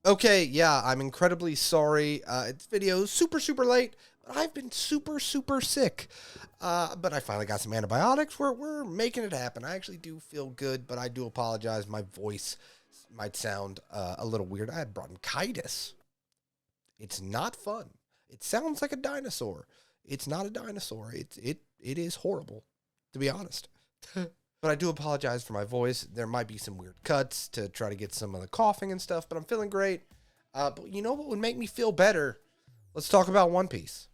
Okay, yeah, I'm incredibly sorry. It's video super late, but I've been super sick. But I finally got some antibiotics. We're making it happen. I actually do feel good, but I do apologize. My voice might sound a little weird. I had bronchitis. It's not fun. It sounds like a dinosaur. It's not a dinosaur. It is horrible, to be honest. But I do apologize for my voice. There might be some weird cuts to try to get some of the coughing and stuff, but I'm feeling great. But you know what would make me feel better? Let's talk about One Piece.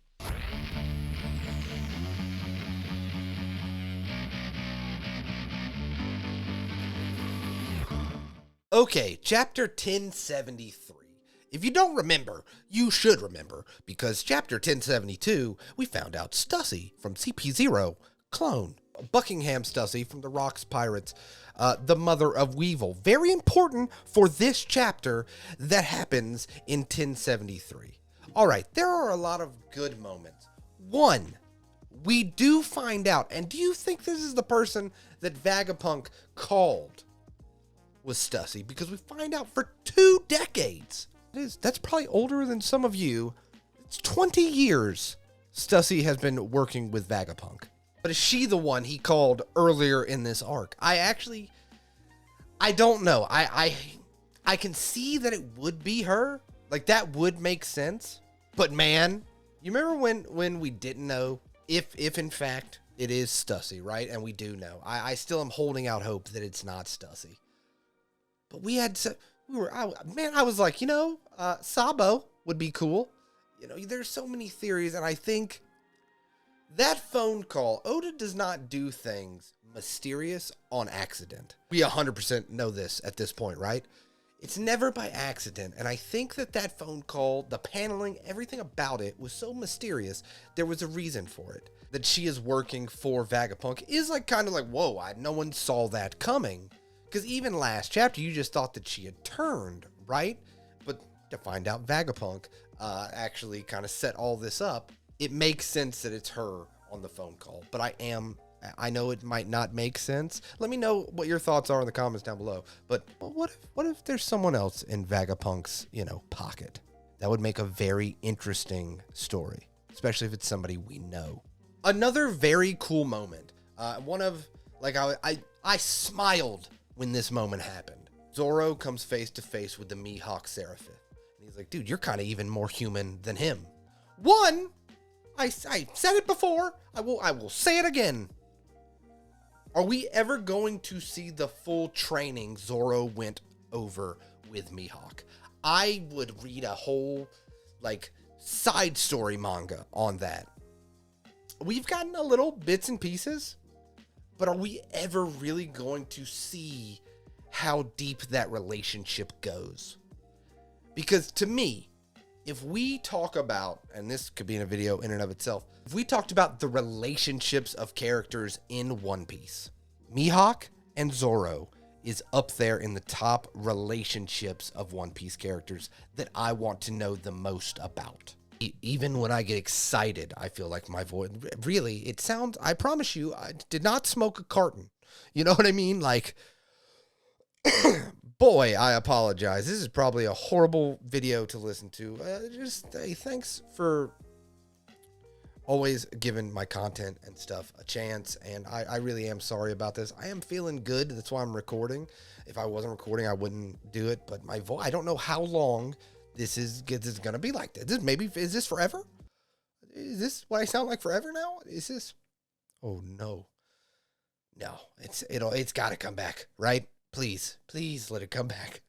Okay, chapter 1073. If you don't remember, you should remember, because chapter 1072, we found out Stussy from CP0 clone. Buckingham Stussy from the Rocks Pirates, the mother of Weevil. Very important for this chapter that happens in 1073. All right, there are a lot of good moments. One, we do find out, and do you think this is the person that Vegapunk called was Stussy? Because we find out for 2 decades. That's probably older than some of you. It's 20 years Stussy has been working with Vegapunk. But is she the one he called earlier in this arc? I don't know. I can see that it would be her. Like, that would make sense. But man, you remember when we didn't know if in fact it is Stussy, right? And we do know. I still am holding out hope that it's not Stussy. But I was like, Sabo would be cool. There's so many theories, and I think that phone call, Oda does not do things mysterious on accident. We 100% know this at this point, right? It's never by accident, and I think that phone call, the paneling, everything about it was so mysterious, there was a reason for it. That she is working for Vegapunk is kind of like, whoa, no one saw that coming. Because even last chapter, you just thought that she had turned, right? But to find out Vegapunk actually kind of set all this up, it makes sense that it's her on the phone call. But I know it might not make sense. Let me know what your thoughts are in the comments down below. But what if there's someone else in Vegapunk's, pocket? That would make a very interesting story, especially if it's somebody we know. Another very cool moment. I smiled when this moment happened. Zoro comes face to face with the Mihawk Seraphith. And he's like, dude, you're kind of even more human than him. One, I said it before. I will say it again. Are we ever going to see the full training Zoro went over with Mihawk? I would read a whole, side story manga on that. We've gotten a little bits and pieces, but are we ever really going to see how deep that relationship goes? Because to me, if we talk about, and this could be in a video in and of itself, if we talked about the relationships of characters in One Piece, Mihawk and Zoro is up there in the top relationships of One Piece characters that I want to know the most about. Even when I get excited, I feel like my voice, really, it sounds, I promise you, I did not smoke a carton. You know what I mean? Boy, I apologize. This is probably a horrible video to listen to. Thanks for always giving my content and stuff a chance. And I really am sorry about this. I am feeling good. That's why I'm recording. If I wasn't recording, I wouldn't do it. But my voice, I don't know how long this is going to be like this. Is this forever? Is this what I sound like forever now? Is this? Oh, no. No, it's got to come back, right? Please let it come back.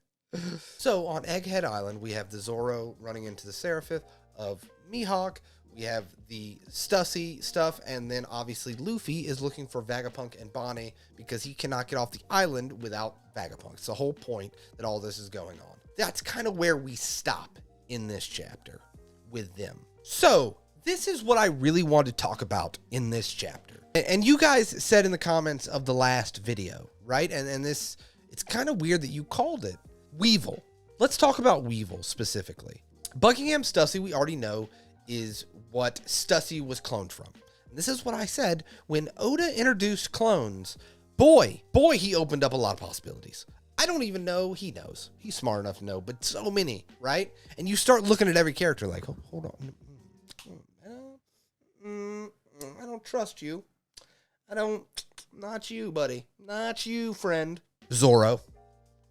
So on Egghead Island, we have the Zoro running into the Seraphith of Mihawk. We have the Stussy stuff, and then obviously Luffy is looking for Vegapunk and Bonnie because he cannot get off the island without Vegapunk. It's the whole point that all this is going on. That's kind of where we stop in this chapter with them. So this is what I really want to talk about in this chapter. And you guys said in the comments of the last video, right? And this, it's kind of weird that you called it Weevil. Let's talk about Weevil specifically. Buckingham Stussy, we already know, is what Stussy was cloned from. And this is what I said when Oda introduced clones. Boy, he opened up a lot of possibilities. I don't even know. He knows. He's smart enough to know, but so many, right? And you start looking at every character like, oh, hold on. I don't trust you. Not you, buddy. Not you, friend. Zoro.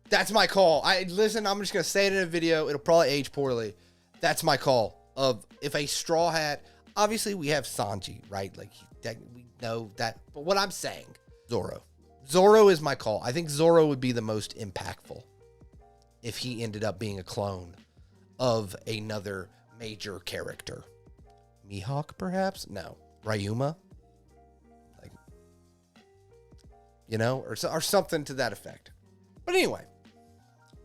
That's my call. Listen, I'm just going to say it in a video. It'll probably age poorly. That's my call of if a Straw Hat, obviously we have Sanji, right? Like we know that, but what I'm saying, Zoro. Zoro is my call. I think Zoro would be the most impactful if he ended up being a clone of another major character. Mihawk, perhaps? No. Ryuma? Like, you know, or something to that effect. But anyway,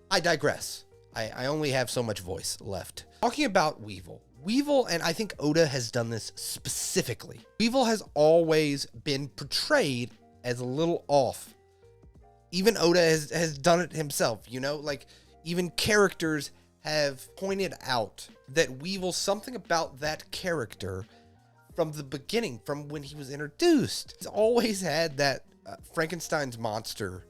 I digress. I only have so much voice left. Talking about Weevil. Weevil, and I think Oda has done this specifically. Weevil has always been portrayed as a little off. Even Oda has done it himself, you know? Like, even characters have pointed out that Weevil, something about that character from the beginning, from when he was introduced, he's always had that Frankenstein's monster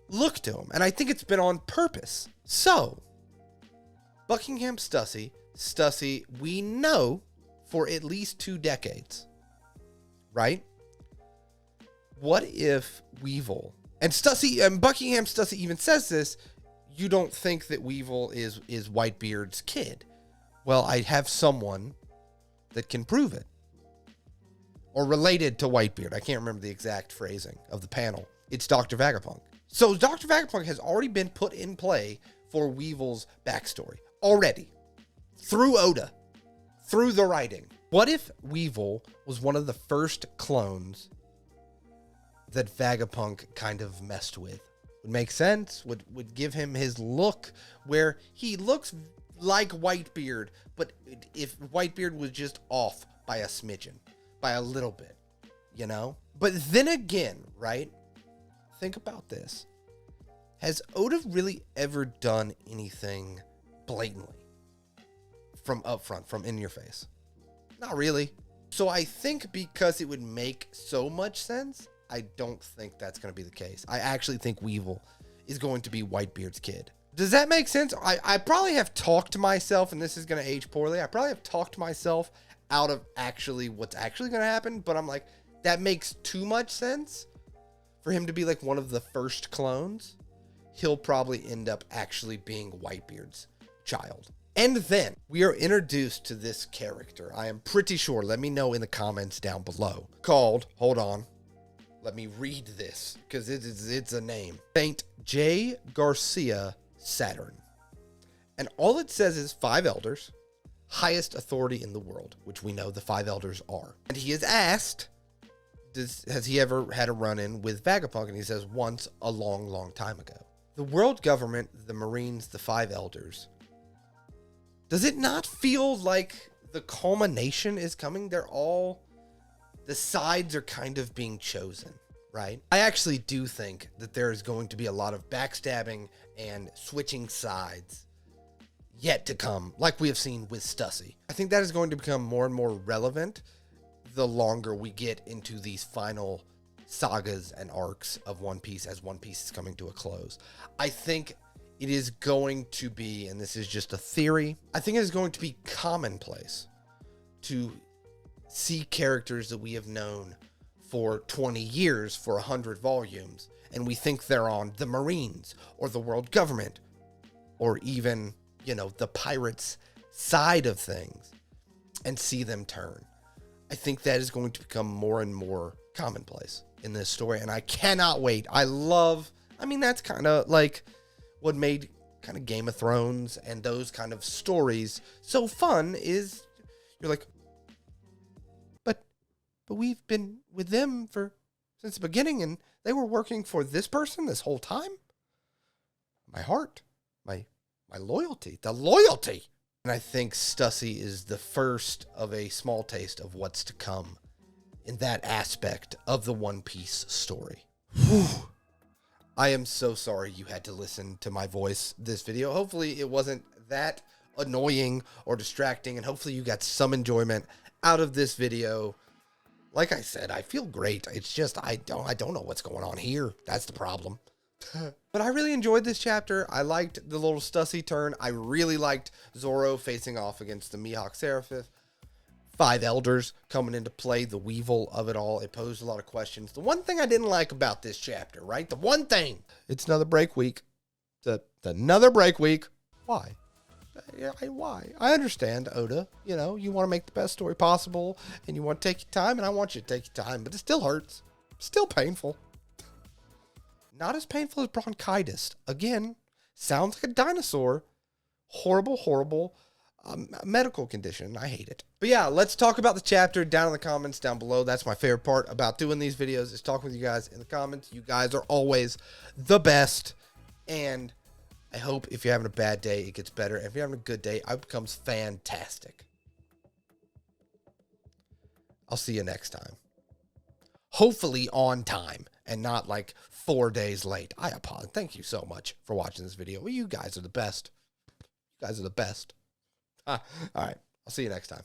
look to him. And I think it's been on purpose. So, Buckingham Stussy, we know for at least 2 decades, right? What if Weevil, and Stussy, and Buckingham Stussy even says this, you don't think that Weevil is Whitebeard's kid. Well, I have someone that can prove it. Or related to Whitebeard. I can't remember the exact phrasing of the panel. It's Dr. Vegapunk. So Dr. Vegapunk has already been put in play for Weevil's backstory. Already. Through Oda. Through the writing. What if Weevil was one of the first clones that Vegapunk kind of messed with? Would make sense? Would give him his look where he looks like Whitebeard, but if Whitebeard was just off by a smidgen, by a little bit, you know? But then again, right? Think about this. Has Oda really ever done anything blatantly from up front, from in your face? Not really. So I think because it would make so much sense, I don't think that's going to be the case. I actually think Weevil is going to be Whitebeard's kid. Does that make sense? I probably have talked to myself, and this is going to age poorly. I probably have talked myself out of actually what's actually going to happen, but I'm like, that makes too much sense for him to be like one of the first clones. He'll probably end up actually being Whitebeard's child. And then we are introduced to this character. I am pretty sure, let me know in the comments down below, called, hold on, let me read this, because it's a name. Saint J. Garcia Saturn. And all it says is 5 elders, highest authority in the world, which we know the 5 elders are. And he is asked, has he ever had a run-in with Vegapunk? And he says, once, a long, long time ago. The world government, the Marines, the 5 elders, does it not feel like the culmination is coming? The sides are kind of being chosen, right? I actually do think that there is going to be a lot of backstabbing and switching sides yet to come, like we have seen with Stussy. I think that is going to become more and more relevant the longer we get into these final sagas and arcs of One Piece as One Piece is coming to a close. I think it is going to be, and this is just a theory, I think it is going to be commonplace to see characters that we have known for 20 years, for 100 volumes, and we think they're on the Marines or the world government or even, you know, the pirates side of things, and see them turn. I think that is going to become more and more commonplace in this story, and I cannot wait. That's kind of like what made kind of Game of Thrones and those kind of stories so fun is you're like, but we've been with them since the beginning, and they were working for this person this whole time. My heart, my loyalty, the loyalty. And I think Stussy is the first of a small taste of what's to come in that aspect of the One Piece story. Whew. I am so sorry you had to listen to my voice this video. Hopefully it wasn't that annoying or distracting, and hopefully you got some enjoyment out of this video. Like I said, I feel great. It's just I don't know what's going on here. That's the problem. But I really enjoyed this chapter. I liked the little Stussy turn. I really liked Zoro facing off against the Mihawk Seraph. 5 elders coming into play, the Weevil of it all. It posed a lot of questions. The one thing I didn't like about this chapter, right? The one thing. It's another break week. Another break week. Why? Why? I understand, Oda. You know, you want to make the best story possible, and you want to take your time, and I want you to take your time, but it still hurts. Still painful. Not as painful as bronchitis. Again, sounds like a dinosaur. Horrible, horrible medical condition. I hate it. But yeah, let's talk about the chapter down in the comments down below. That's my favorite part about doing these videos, is talking with you guys in the comments. You guys are always the best. And I hope if you're having a bad day, it gets better. If you're having a good day, it becomes fantastic. I'll see you next time. Hopefully on time and not like 4 days late. I apologize. Thank you so much for watching this video. Well, you guys are the best. You guys are the best. All right. I'll see you next time.